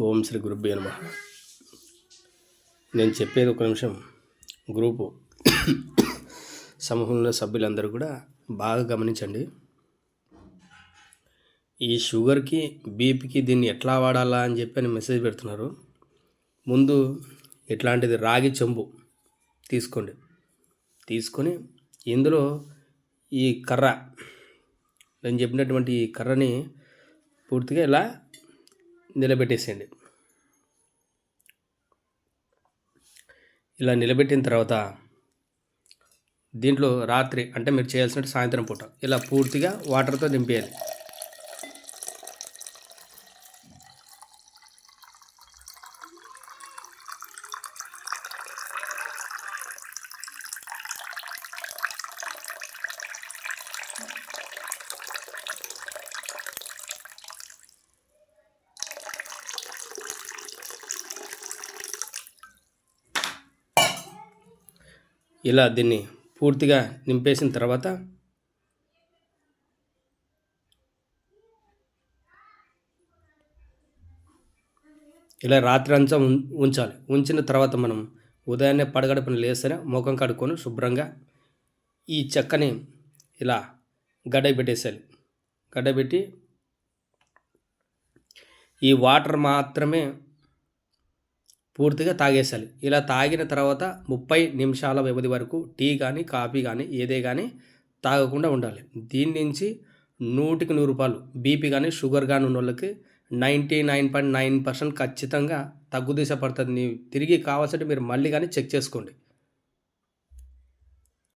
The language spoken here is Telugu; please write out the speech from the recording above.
ఓం శ్రీ గురుభ్యో నమః. నేను చెప్పేది ఒక నిమిషం గ్రూపు సమూహంలో సభ్యులందరూ కూడా బాగా గమనించండి. ఈ షుగర్కి బీపీకి దీన్ని ఎట్లా వాడాలా అని చెప్పి మెసేజ్ పెడుతున్నారు. ముందు ఇట్లాంటిది రాగి చెంబు తీసుకోండి. తీసుకొని ఇందులో ఈ కర్ర, నేను చెప్పినటువంటి ఈ కర్రని పూర్తిగా ఇలా నిలబెట్టేసేయండి. ఇలా నిలబెట్టిన తర్వాత దీంట్లో రాత్రి అంటే మీరు చేయాల్సినట్టు సాయంత్రం పూట ఇలా పూర్తిగా వాటర్తో నింపేయాలి. ఇలా దీన్ని పూర్తిగా నింపేసిన తర్వాత ఇలా రాత్రి అంతా ఉంచాలి. ఉంచిన తర్వాత మనం ఉదయాన్నే పడగడపని లేస్తేనే ముఖం కడుక్కొని శుభ్రంగా ఈ చెక్కని ఇలా గడ్డకి పెట్టేసేయాలి. గడ్డపెట్టి ఈ వాటర్ మాత్రమే పూర్తిగా తాగేసాలి. ఇలా తాగిన తర్వాత 30 నిమిషాల వ్యవధి వరకు టీ కానీ కాఫీ కానీ ఏదే కానీ తాగకుండా ఉండాలి. దీని నుంచి 100కి 100 రూపాయలు బీపీ కానీ షుగర్ కానీ ఉన్న వాళ్ళకి 99.9% ఖచ్చితంగా తగ్గుదశ పడుతుంది. తిరిగి కావాల్సింటే మీరు మళ్ళీ కానీ చెక్ చేసుకోండి.